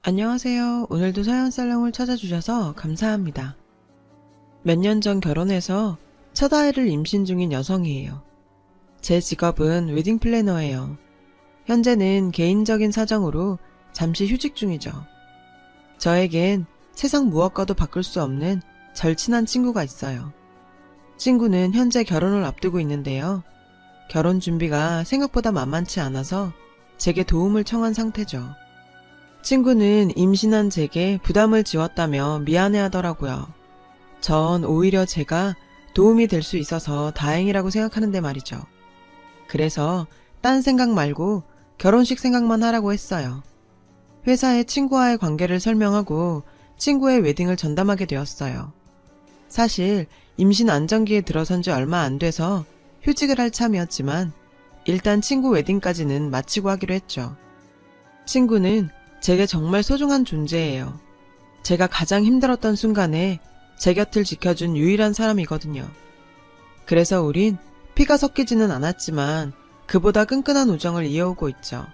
안녕하세요. 오늘도 서연살롱을 찾아주셔서 감사합니다. 몇 년 전 결혼해서 첫 아이를 임신 중인 여성이에요. 제 직업은 웨딩 플래너예요. 현재는 개인적인 사정으로 잠시 휴직 중이죠. 저에겐 세상 무엇과도 바꿀 수 없는 절친한 친구가 있어요. 친구는 현재 결혼을 앞두고 있는데요. 결혼 준비가 생각보다 만만치 않아서 제게 도움을 청한 상태죠. 친구는 임신한 제게 부담을 지웠다며 미안해하더라고요. 전 오히려 제가 도움이 될 수 있어서 다행이라고 생각하는데 말이죠. 그래서 딴 생각 말고 결혼식 생각만 하라고 했어요. 회사에 친구와의 관계를 설명하고 친구의 웨딩을 전담하게 되었어요. 사실 임신 안정기에 들어선 지 얼마 안 돼서 휴직을 할 참이었지만 일단 친구 웨딩까지는 마치고 하기로 했죠. 친구는 제게 정말 소중한 존재예요. 제가 가장 힘들었던 순간에 제 곁을 지켜준 유일한 사람이거든요. 그래서 우린 피가 섞이지는 않았지만 그보다 끈끈한 우정을 이어오고 있죠.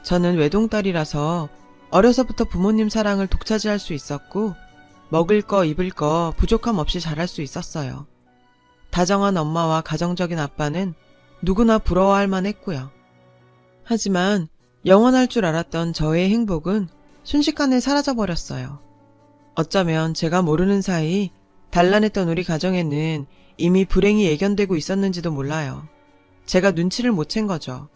저는 외동딸이라서 어려서부터 부모님 사랑을 독차지할 수 있었고 먹을 거 입을 거 부족함 없이 자랄 수 있었어요. 다정한 엄마와 가정적인 아빠는 누구나 부러워할 만했고요. 하지만 영원할 줄 알았던 저의 행복은 순식간에 사라져버렸어요. 어쩌면 제가 모르는 사이 단란했던 우리 가정에는 이미 불행이 예견되고 있었는지도 몰라요. 제가 눈치를 못 챈 거죠.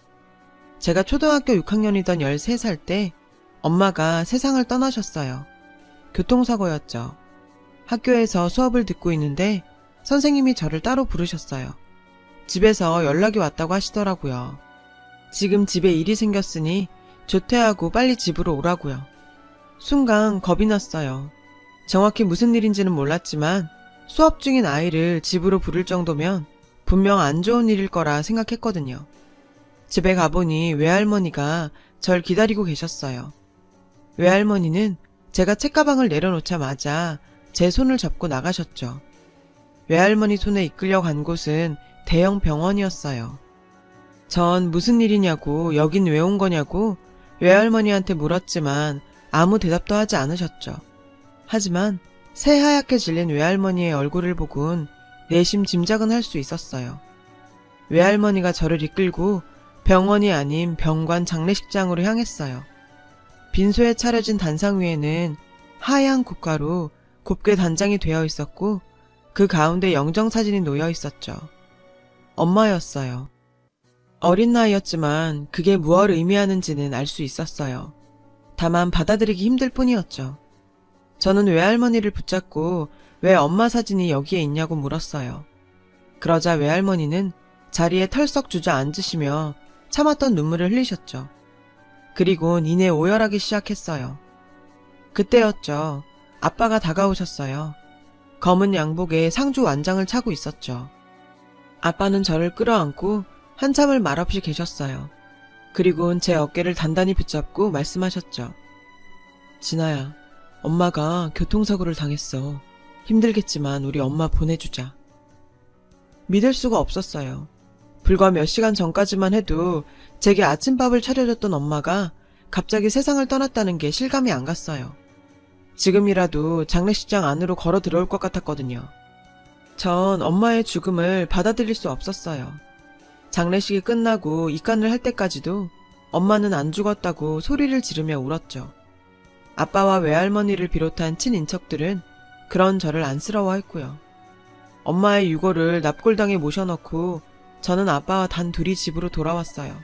제가 초등학교 6학년이던 13살 때 엄마가 세상을 떠나셨어요. 교통사고였죠. 학교에서 수업을 듣고 있는데 선생님이 저를 따로 부르셨어요. 집에서 연락이 왔다고 하시더라고요. 지금 집에 일이 생겼으니 조퇴하고 빨리 집으로 오라고요. 순간 겁이 났어요. 정확히 무슨 일인지는 몰랐지만 수업 중인 아이를 집으로 부를 정도면 분명 안 좋은 일일 거라 생각했거든요. 집에 가보니 외할머니가 절 기다리고 계셨어요. 외할머니는 제가 책가방을 내려놓자마자 제 손을 잡고 나가셨죠. 외할머니 손에 이끌려 간 곳은 대형 병원이었어요. 전 무슨 일이냐고 여긴 왜 온 거냐고 외할머니한테 물었지만 아무 대답도 하지 않으셨죠. 하지만 새하얗게 질린 외할머니의 얼굴을 보곤 내심 짐작은 할 수 있었어요. 외할머니가 저를 이끌고 병원이 아닌 병관 장례식장으로 향했어요. 빈소에 차려진 단상 위에는 하얀 국가로 곱게 단장이 되어 있었고 그 가운데 영정사진이 놓여 있었죠. 엄마였어요. 어린 나이였지만 그게 무엇을 의미하는지는 알 수 있었어요. 다만 받아들이기 힘들 뿐이었죠. 저는 외할머니를 붙잡고 왜 엄마 사진이 여기에 있냐고 물었어요. 그러자 외할머니는 자리에 털썩 주저앉으시며 참았던 눈물을 흘리셨죠. 그리곤 이내 오열하기 시작했어요. 그때였죠. 아빠가 다가오셨어요. 검은 양복에 상주 완장을 차고 있었죠. 아빠는 저를 끌어안고 한참을 말없이 계셨어요. 그리곤 제 어깨를 단단히 붙잡고 말씀하셨죠. 진아야, 엄마가 교통사고를 당했어. 힘들겠지만 우리 엄마 보내주자. 믿을 수가 없었어요. 불과 몇 시간 전까지만 해도 제게 아침밥을 차려줬던 엄마가 갑자기 세상을 떠났다는 게 실감이 안 갔어요. 지금이라도 장례식장 안으로 걸어 들어올 것 같았거든요. 전 엄마의 죽음을 받아들일 수 없었어요. 장례식이 끝나고 입간을 할 때까지도 엄마는 안 죽었다고 소리를 지르며 울었죠. 아빠와 외할머니를 비롯한 친인척들은 그런 저를 안쓰러워했고요. 엄마의 유골을 납골당에 모셔넣고 저는 아빠와 단 둘이 집으로 돌아왔어요.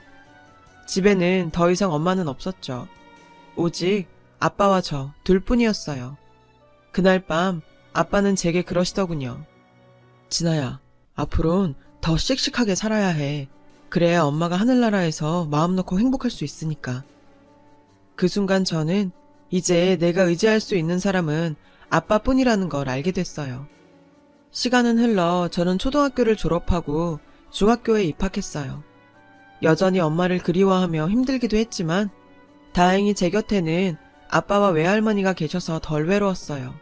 집에는 더 이상 엄마는 없었죠. 오직 아빠와 저 둘뿐이었어요. 그날 밤 아빠는 제게 그러시더군요. 진아야, 앞으론 더 씩씩하게 살아야 해. 그래야 엄마가 하늘나라에서 마음 놓고 행복할 수 있으니까. 그 순간 저는 이제 내가 의지할 수 있는 사람은 아빠뿐이라는 걸 알게 됐어요. 시간은 흘러 저는 초등학교를 졸업하고 중학교에 입학했어요. 여전히 엄마를 그리워하며 힘들기도 했지만 다행히 제 곁에는 아빠와 외할머니가 계셔서 덜 외로웠어요.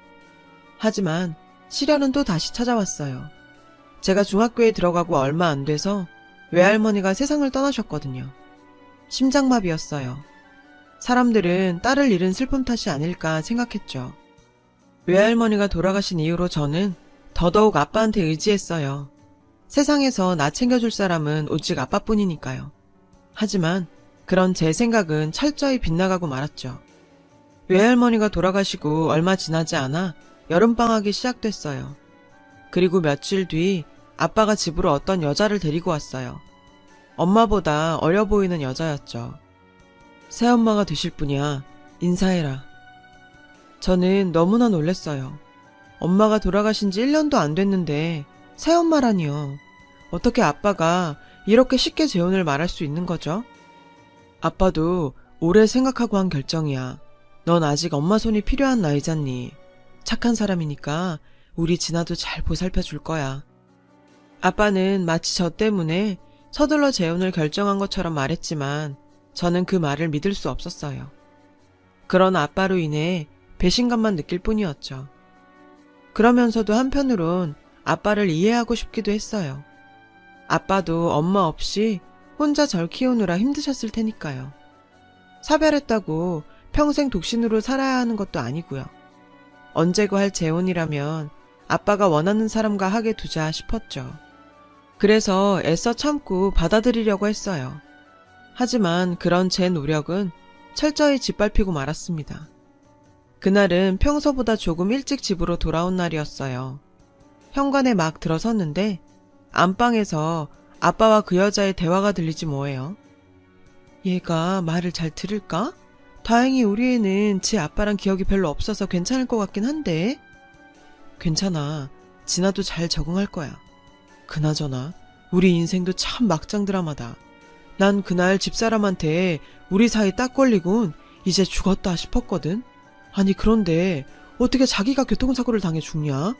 하지만 시련은 또 다시 찾아왔어요. 제가 중학교에 들어가고 얼마 안 돼서 외할머니가 세상을 떠나셨거든요. 심장마비였어요. 사람들은 딸을 잃은 슬픔 탓이 아닐까 생각했죠. 외할머니가 돌아가신 이후로 저는 더더욱 아빠한테 의지했어요. 세상에서 나 챙겨줄 사람은 오직 아빠뿐이니까요. 하지만 그런 제 생각은 철저히 빗나가고 말았죠. 외할머니가 돌아가시고 얼마 지나지 않아 여름방학이 시작됐어요. 그리고 며칠 뒤 아빠가 집으로 어떤 여자를 데리고 왔어요. 엄마보다 어려 보이는 여자였죠. 새엄마가 되실 분이야. 인사해라. 저는 너무나 놀랐어요. 엄마가 돌아가신 지 1년도 안 됐는데 새엄마라니요. 어떻게 아빠가 이렇게 쉽게 재혼을 말할 수 있는 거죠? 아빠도 오래 생각하고 한 결정이야. 넌 아직 엄마 손이 필요한 나이잖니. 착한 사람이니까 우리 진아도 잘 보살펴 줄 거야. 아빠는 마치 저 때문에 서둘러 재혼을 결정한 것처럼 말했지만 저는 그 말을 믿을 수 없었어요. 그런 아빠로 인해 배신감만 느낄 뿐이었죠. 그러면서도 한편으론 아빠를 이해하고 싶기도 했어요. 아빠도 엄마 없이 혼자 절 키우느라 힘드셨을 테니까요. 사별했다고 평생 독신으로 살아야 하는 것도 아니고요. 언제고 할 재혼이라면 아빠가 원하는 사람과 하게 두자 싶었죠. 그래서 애써 참고 받아들이려고 했어요. 하지만 그런 제 노력은 철저히 짓밟히고 말았습니다. 그날은 평소보다 조금 일찍 집으로 돌아온 날이었어요. 현관에 막 들어섰는데 안방에서 아빠와 그 여자의 대화가 들리지 뭐예요. 얘가 말을 잘 들을까? 다행히 우리 애는 제 아빠랑 기억이 별로 없어서 괜찮을 것 같긴 한데. 괜찮아. 진아도 잘 적응할 거야. 그나저나 우리 인생도 참 막장 드라마다. 난 그날 집사람한테 우리 사이 딱 걸리곤 이제 죽었다 싶었거든. 아니 그런데 어떻게 자기가 교통사고를 당해 죽냐?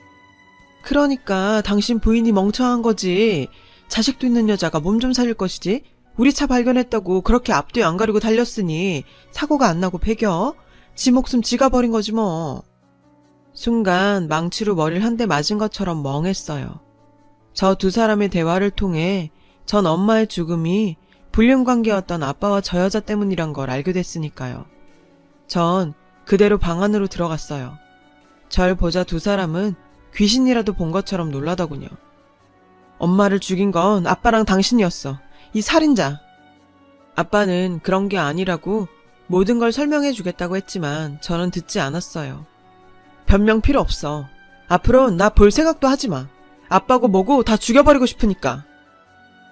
그러니까 당신 부인이 멍청한 거지. 자식도 있는 여자가 몸 좀 살릴 것이지. 우리 차 발견했다고 그렇게 앞뒤 안 가리고 달렸으니 사고가 안 나고 배겨. 지 목숨 지가 버린 거지 뭐. 순간 망치로 머리를 한 대 맞은 것처럼 멍했어요. 저 두 사람의 대화를 통해 전 엄마의 죽음이 불륜관계였던 아빠와 저 여자 때문이란 걸 알게 됐으니까요. 전 그대로 방 안으로 들어갔어요. 절 보자 두 사람은 귀신이라도 본 것처럼 놀라더군요. 엄마를 죽인 건 아빠랑 당신이었어. 이 살인자. 아빠는 그런 게 아니라고 모든 걸 설명해 주겠다고 했지만 저는 듣지 않았어요. 변명 필요 없어. 앞으로는 나 볼 생각도 하지 마. 아빠고 뭐고 다 죽여버리고 싶으니까.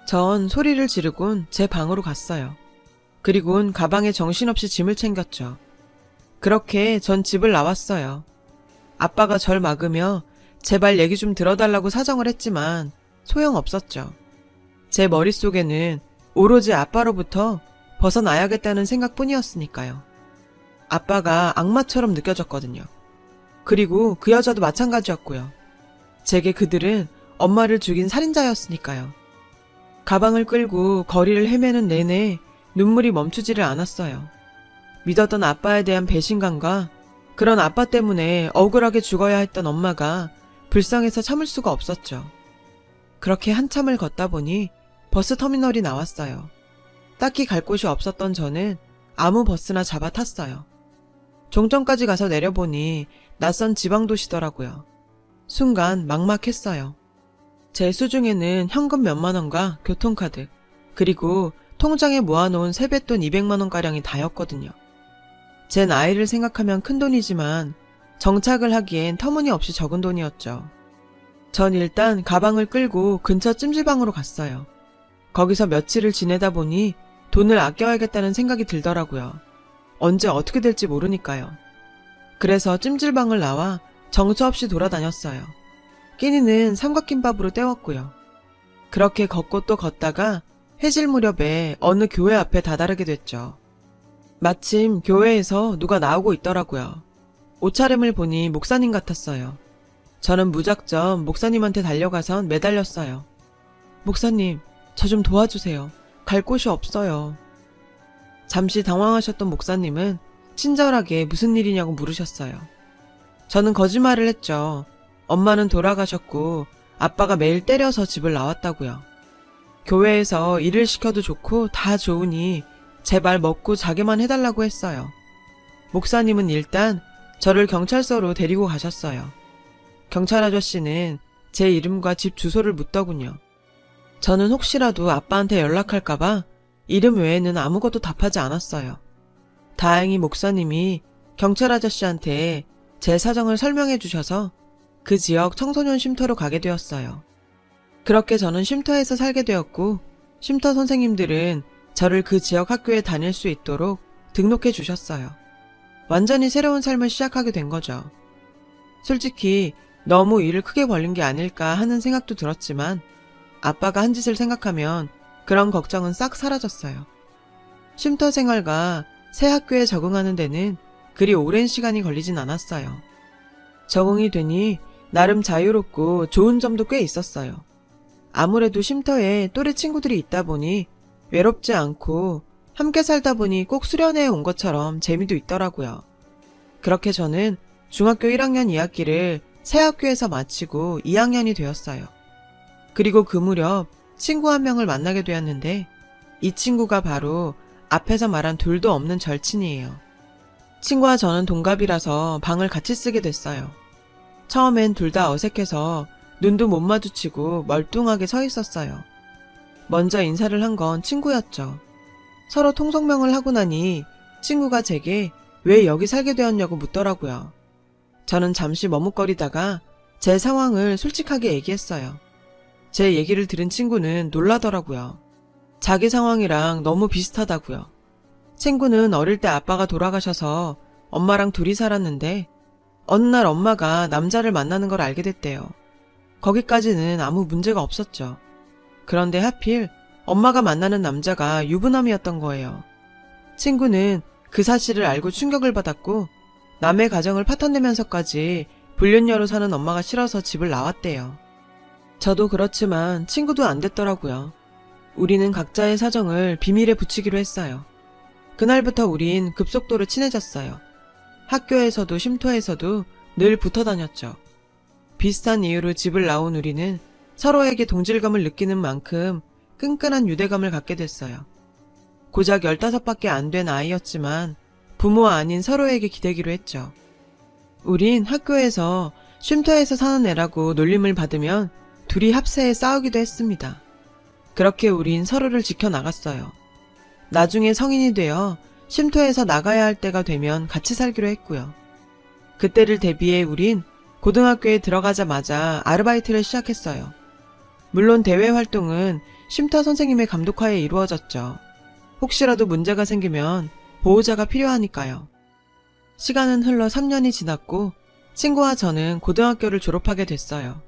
전 소리를 지르곤 제 방으로 갔어요. 그리곤 가방에 정신없이 짐을 챙겼죠. 그렇게 전 집을 나왔어요. 아빠가 절 막으며 제발 얘기 좀 들어달라고 사정을 했지만 소용없었죠. 제 머릿속에는 오로지 아빠로부터 벗어나야겠다는 생각뿐이었으니까요. 아빠가 악마처럼 느껴졌거든요. 그리고 그 여자도 마찬가지였고요. 제게 그들은 엄마를 죽인 살인자였으니까요. 가방을 끌고 거리를 헤매는 내내 눈물이 멈추지를 않았어요. 믿었던 아빠에 대한 배신감과 그런 아빠 때문에 억울하게 죽어야 했던 엄마가 불쌍해서 참을 수가 없었죠. 그렇게 한참을 걷다 보니 버스 터미널이 나왔어요. 딱히 갈 곳이 없었던 저는 아무 버스나 잡아 탔어요. 종점까지 가서 내려보니 낯선 지방도시더라고요. 순간 막막했어요. 제 수중에는 현금 몇만 원과 교통카드, 그리고 통장에 모아놓은 세뱃돈 200만 원가량이 다였거든요. 제 나이를 생각하면 큰 돈이지만 정착을 하기엔 터무니없이 적은 돈이었죠. 전 일단 가방을 끌고 근처 찜질방으로 갔어요. 거기서 며칠을 지내다 보니 돈을 아껴야겠다는 생각이 들더라고요. 언제 어떻게 될지 모르니까요. 그래서 찜질방을 나와 정처 없이 돌아다녔어요. 끼니는 삼각김밥으로 때웠고요. 그렇게 걷고 또 걷다가 해질 무렵에 어느 교회 앞에 다다르게 됐죠. 마침 교회에서 누가 나오고 있더라고요. 옷차림을 보니 목사님 같았어요. 저는 무작정 목사님한테 달려가선 매달렸어요. 목사님, 저 좀 도와주세요. 갈 곳이 없어요. 잠시 당황하셨던 목사님은 친절하게 무슨 일이냐고 물으셨어요. 저는 거짓말을 했죠. 엄마는 돌아가셨고 아빠가 매일 때려서 집을 나왔다고요. 교회에서 일을 시켜도 좋고 다 좋으니 제발 먹고 자기만 해달라고 했어요. 목사님은 일단 저를 경찰서로 데리고 가셨어요. 경찰 아저씨는 제 이름과 집 주소를 묻더군요. 저는 혹시라도 아빠한테 연락할까봐 이름 외에는 아무것도 답하지 않았어요. 다행히 목사님이 경찰 아저씨한테 제 사정을 설명해 주셔서 그 지역 청소년 쉼터로 가게 되었어요. 그렇게 저는 쉼터에서 살게 되었고, 쉼터 선생님들은 저를 그 지역 학교에 다닐 수 있도록 등록해 주셨어요. 완전히 새로운 삶을 시작하게 된 거죠. 솔직히 너무 일을 크게 벌린 게 아닐까 하는 생각도 들었지만 아빠가 한 짓을 생각하면 그런 걱정은 싹 사라졌어요. 쉼터 생활과 새 학교에 적응하는 데는 그리 오랜 시간이 걸리진 않았어요. 적응이 되니 나름 자유롭고 좋은 점도 꽤 있었어요. 아무래도 쉼터에 또래 친구들이 있다 보니 외롭지 않고 함께 살다 보니 꼭 수련회에 온 것처럼 재미도 있더라고요. 그렇게 저는 중학교 1학년 2학기를 새 학교에서 마치고 2학년이 되었어요. 그리고 그 무렵 친구 한 명을 만나게 되었는데 이 친구가 바로 앞에서 말한 둘도 없는 절친이에요. 친구와 저는 동갑이라서 방을 같이 쓰게 됐어요. 처음엔 둘 다 어색해서 눈도 못 마주치고 멀뚱하게 서 있었어요. 먼저 인사를 한 건 친구였죠. 서로 통성명을 하고 나니 친구가 제게 왜 여기 살게 되었냐고 묻더라고요. 저는 잠시 머뭇거리다가 제 상황을 솔직하게 얘기했어요. 제 얘기를 들은 친구는 놀라더라고요. 자기 상황이랑 너무 비슷하다고요. 친구는 어릴 때 아빠가 돌아가셔서 엄마랑 둘이 살았는데 어느 날 엄마가 남자를 만나는 걸 알게 됐대요. 거기까지는 아무 문제가 없었죠. 그런데 하필 엄마가 만나는 남자가 유부남이었던 거예요. 친구는 그 사실을 알고 충격을 받았고 남의 가정을 파탄내면서까지 불륜녀로 사는 엄마가 싫어서 집을 나왔대요. 저도 그렇지만 친구도 안 됐더라고요. 우리는 각자의 사정을 비밀에 붙이기로 했어요. 그날부터 우린 급속도로 친해졌어요. 학교에서도 쉼터에서도 늘 붙어 다녔죠. 비슷한 이유로 집을 나온 우리는 서로에게 동질감을 느끼는 만큼 끈끈한 유대감을 갖게 됐어요. 고작 15밖에 안 된 아이였지만 부모 아닌 서로에게 기대기로 했죠. 우린 학교에서 쉼터에서 사는 애라고 놀림을 받으면 둘이 합세해 싸우기도 했습니다. 그렇게 우린 서로를 지켜나갔어요. 나중에 성인이 되어 쉼터에서 나가야 할 때가 되면 같이 살기로 했고요. 그때를 대비해 우린 고등학교에 들어가자마자 아르바이트를 시작했어요. 물론 대외 활동은 쉼터 선생님의 감독하에 이루어졌죠. 혹시라도 문제가 생기면 보호자가 필요하니까요. 시간은 흘러 3년이 지났고 친구와 저는 고등학교를 졸업하게 됐어요.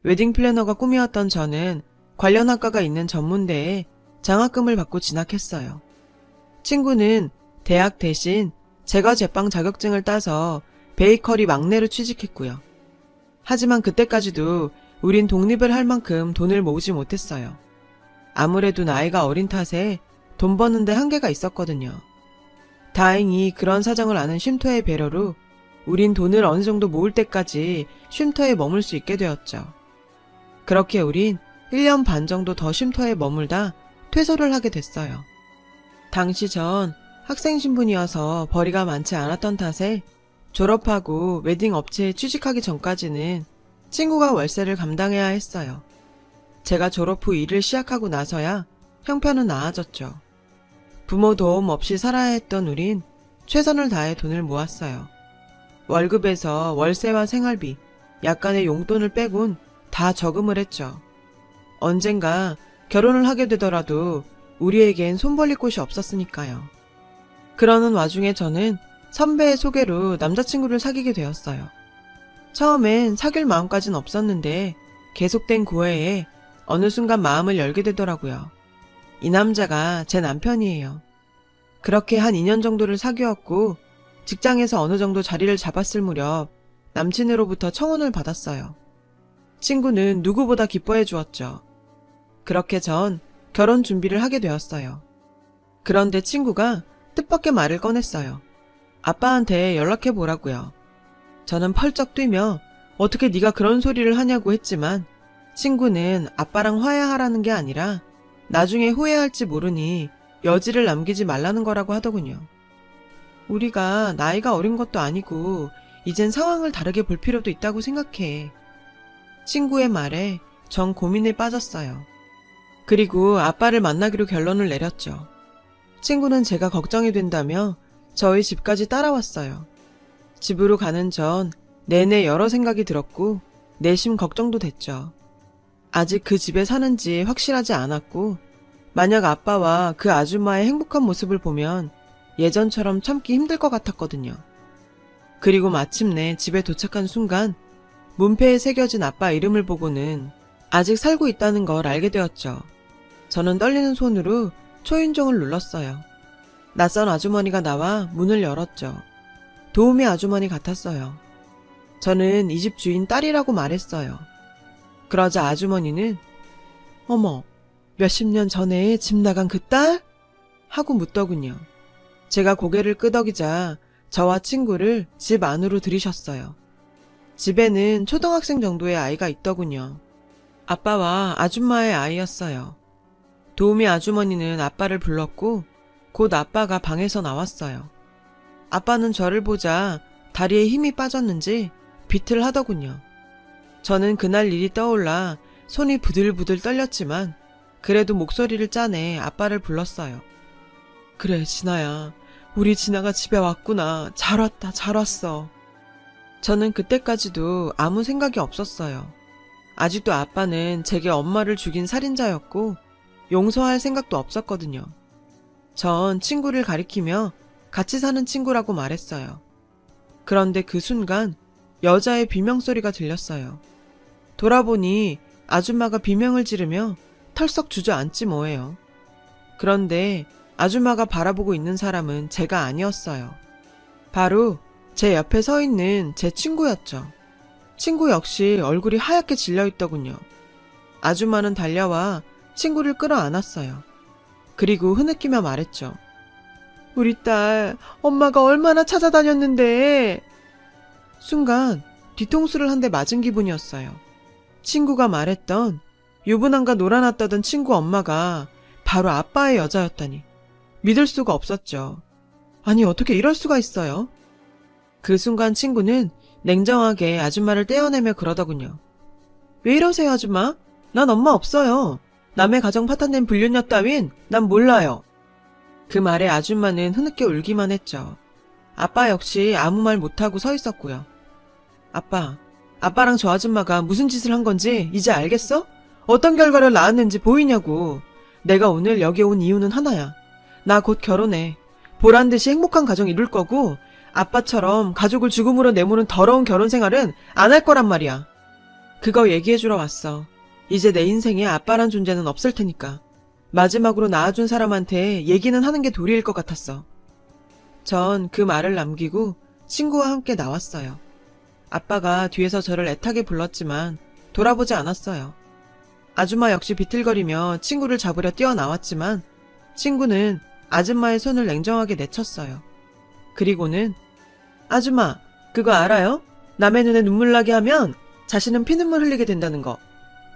웨딩 플래너가 꿈이었던 저는 관련 학과가 있는 전문대에 장학금을 받고 진학했어요. 친구는 대학 대신 제과 제빵 자격증을 따서 베이커리 막내로 취직했고요. 하지만 그때까지도 우린 독립을 할 만큼 돈을 모으지 못했어요. 아무래도 나이가 어린 탓에 돈 버는데 한계가 있었거든요. 다행히 그런 사정을 아는 쉼터의 배려로 우린 돈을 어느 정도 모을 때까지 쉼터에 머물 수 있게 되었죠. 그렇게 우린 1년 반 정도 더 쉼터에 머물다 퇴소를 하게 됐어요. 당시 전 학생 신분이어서 벌이가 많지 않았던 탓에 졸업하고 웨딩 업체에 취직하기 전까지는 친구가 월세를 감당해야 했어요. 제가 졸업 후 일을 시작하고 나서야 형편은 나아졌죠. 부모 도움 없이 살아야 했던 우린 최선을 다해 돈을 모았어요. 월급에서 월세와 생활비, 약간의 용돈을 빼곤 다 저금을 했죠. 언젠가 결혼을 하게 되더라도 우리에겐 손 벌릴 곳이 없었으니까요. 그러는 와중에 저는 선배의 소개로 남자친구를 사귀게 되었어요. 처음엔 사귈 마음까진 없었는데 계속된 고해에 어느 순간 마음을 열게 되더라고요. 이 남자가 제 남편이에요. 그렇게 한 2년 정도를 사귀었고 직장에서 어느 정도 자리를 잡았을 무렵 남친으로부터 청혼을 받았어요. 친구는 누구보다 기뻐해 주었죠. 그렇게 전 결혼 준비를 하게 되었어요. 그런데 친구가 뜻밖의 말을 꺼냈어요. 아빠한테 연락해 보라고요. 저는 펄쩍 뛰며 어떻게 네가 그런 소리를 하냐고 했지만 친구는 아빠랑 화해하라는 게 아니라 나중에 후회할지 모르니 여지를 남기지 말라는 거라고 하더군요. 우리가 나이가 어린 것도 아니고 이젠 상황을 다르게 볼 필요도 있다고 생각해. 친구의 말에 전 고민에 빠졌어요. 그리고 아빠를 만나기로 결론을 내렸죠. 친구는 제가 걱정이 된다며 저희 집까지 따라왔어요. 집으로 가는 전 내내 여러 생각이 들었고 내심 걱정도 됐죠. 아직 그 집에 사는지 확실하지 않았고 만약 아빠와 그 아줌마의 행복한 모습을 보면 예전처럼 참기 힘들 것 같았거든요. 그리고 마침내 집에 도착한 순간 문패에 새겨진 아빠 이름을 보고는 아직 살고 있다는 걸 알게 되었죠. 저는 떨리는 손으로 초인종을 눌렀어요. 낯선 아주머니가 나와 문을 열었죠. 도우미 아주머니 같았어요. 저는 이 집 주인 딸이라고 말했어요. 그러자 아주머니는 어머, 몇십 년 전에 집 나간 그 딸? 하고 묻더군요. 제가 고개를 끄덕이자 저와 친구를 집 안으로 들이셨어요. 집에는 초등학생 정도의 아이가 있더군요. 아빠와 아줌마의 아이였어요. 도우미 아주머니는 아빠를 불렀고 곧 아빠가 방에서 나왔어요. 아빠는 저를 보자 다리에 힘이 빠졌는지 비틀 하더군요. 저는 그날 일이 떠올라 손이 부들부들 떨렸지만 그래도 목소리를 짜내 아빠를 불렀어요. 그래, 진아야. 우리 진아가 집에 왔구나. 잘 왔다, 잘 왔어. 저는 그때까지도 아무 생각이 없었어요. 아직도 아빠는 제게 엄마를 죽인 살인자였고 용서할 생각도 없었거든요. 전 친구를 가리키며 같이 사는 친구라고 말했어요. 그런데 그 순간 여자의 비명소리가 들렸어요. 돌아보니 아줌마가 비명을 지르며 털썩 주저앉지 뭐예요. 그런데 아줌마가 바라보고 있는 사람은 제가 아니었어요. 바로 제 옆에 서 있는 제 친구였죠. 친구 역시 얼굴이 하얗게 질려있더군요. 아줌마는 달려와 친구를 끌어안았어요. 그리고 흐느끼며 말했죠. 우리 딸, 엄마가 얼마나 찾아다녔는데. 순간 뒤통수를 한 대 맞은 기분이었어요. 친구가 말했던 유부남과 놀아났다던 친구 엄마가 바로 아빠의 여자였다니. 믿을 수가 없었죠. 아니, 어떻게 이럴 수가 있어요? 그 순간 친구는 냉정하게 아줌마를 떼어내며 그러더군요. 왜 이러세요, 아줌마? 난 엄마 없어요. 남의 가정 파탄낸 불륜녀 따윈 난 몰라요. 그 말에 아줌마는 흐느껴 울기만 했죠. 아빠 역시 아무 말 못하고 서 있었고요. 아빠랑 저 아줌마가 무슨 짓을 한 건지 이제 알겠어? 어떤 결과를 낳았는지 보이냐고. 내가 오늘 여기 온 이유는 하나야. 나 곧 결혼해. 보란듯이 행복한 가정 이룰 거고 아빠처럼 가족을 죽음으로 내모는 더러운 결혼 생활은 안 할 거란 말이야. 그거 얘기해주러 왔어. 이제 내 인생에 아빠란 존재는 없을 테니까. 마지막으로 낳아준 사람한테 얘기는 하는 게 도리일 것 같았어. 전 그 말을 남기고 친구와 함께 나왔어요. 아빠가 뒤에서 저를 애타게 불렀지만 돌아보지 않았어요. 아줌마 역시 비틀거리며 친구를 잡으려 뛰어나왔지만 친구는 아줌마의 손을 냉정하게 내쳤어요. 그리고는 아줌마, 그거 알아요? 남의 눈에 눈물 나게 하면 자신은 피눈물 흘리게 된다는 거.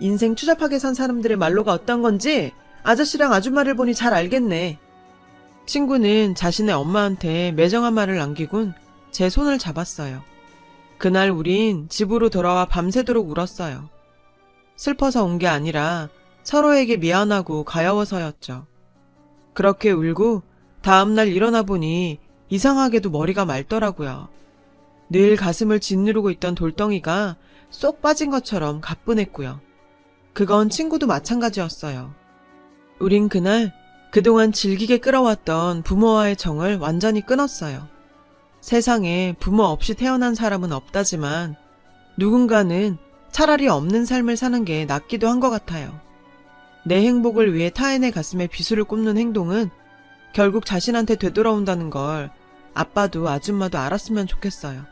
인생 추잡하게 산 사람들의 말로가 어떤 건지 아저씨랑 아줌마를 보니 잘 알겠네. 친구는 자신의 엄마한테 매정한 말을 남기곤 제 손을 잡았어요. 그날 우린 집으로 돌아와 밤새도록 울었어요. 슬퍼서 온 게 아니라 서로에게 미안하고 가여워서였죠. 그렇게 울고 다음날 일어나 보니 이상하게도 머리가 맑더라고요. 늘 가슴을 짓누르고 있던 돌덩이가 쏙 빠진 것처럼 가뿐했고요. 그건 친구도 마찬가지였어요. 우린 그날 그동안 질기게 끌어왔던 부모와의 정을 완전히 끊었어요. 세상에 부모 없이 태어난 사람은 없다지만 누군가는 차라리 없는 삶을 사는 게 낫기도 한 것 같아요. 내 행복을 위해 타인의 가슴에 비수를 꼽는 행동은 결국 자신한테 되돌아온다는 걸 아빠도 아줌마도 알았으면 좋겠어요.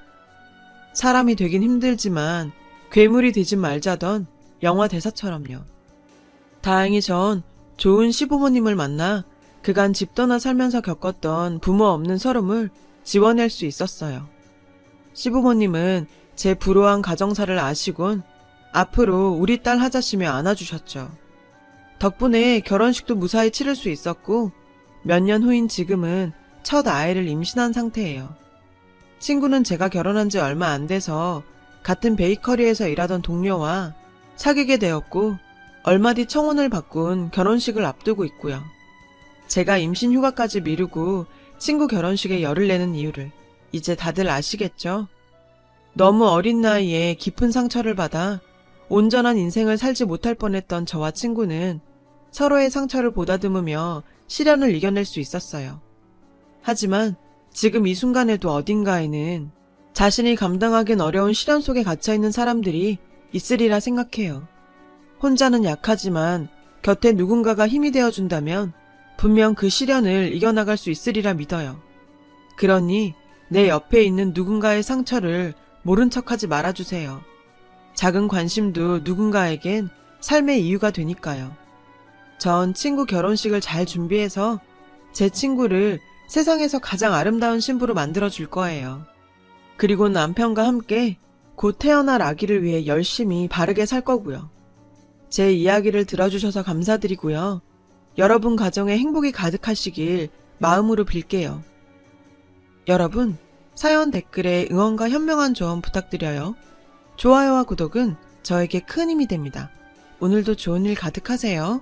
사람이 되긴 힘들지만 괴물이 되진 말자던 영화 대사처럼요. 다행히 전 좋은 시부모님을 만나 그간 집 떠나 살면서 겪었던 부모 없는 서름을 지워낼 수 있었어요. 시부모님은 제 불우한 가정사를 아시곤 앞으로 우리 딸 하자시며 안아주셨죠. 덕분에 결혼식도 무사히 치를 수 있었고 몇 년 후인 지금은 첫 아이를 임신한 상태예요. 친구는 제가 결혼한 지 얼마 안 돼서 같은 베이커리에서 일하던 동료와 사귀게 되었고 얼마 뒤 청혼을 바꾼 결혼식을 앞두고 있고요. 제가 임신 휴가까지 미루고 친구 결혼식에 열을 내는 이유를 이제 다들 아시겠죠? 너무 어린 나이에 깊은 상처를 받아 온전한 인생을 살지 못할 뻔했던 저와 친구는 서로의 상처를 보다듬으며 시련을 이겨낼 수 있었어요. 하지만 지금 이 순간에도 어딘가에는 자신이 감당하긴 어려운 시련 속에 갇혀있는 사람들이 있으리라 생각해요. 혼자는 약하지만 곁에 누군가가 힘이 되어준다면 분명 그 시련을 이겨나갈 수 있으리라 믿어요. 그러니 내 옆에 있는 누군가의 상처를 모른 척하지 말아주세요. 작은 관심도 누군가에겐 삶의 이유가 되니까요. 전 친구 결혼식을 잘 준비해서 제 친구를 세상에서 가장 아름다운 신부로 만들어줄 거예요. 그리고 남편과 함께 곧 태어날 아기를 위해 열심히 바르게 살 거고요. 제 이야기를 들어주셔서 감사드리고요. 여러분 가정에 행복이 가득하시길 마음으로 빌게요. 여러분, 사연 댓글에 응원과 현명한 조언 부탁드려요. 좋아요와 구독은 저에게 큰 힘이 됩니다. 오늘도 좋은 일 가득하세요.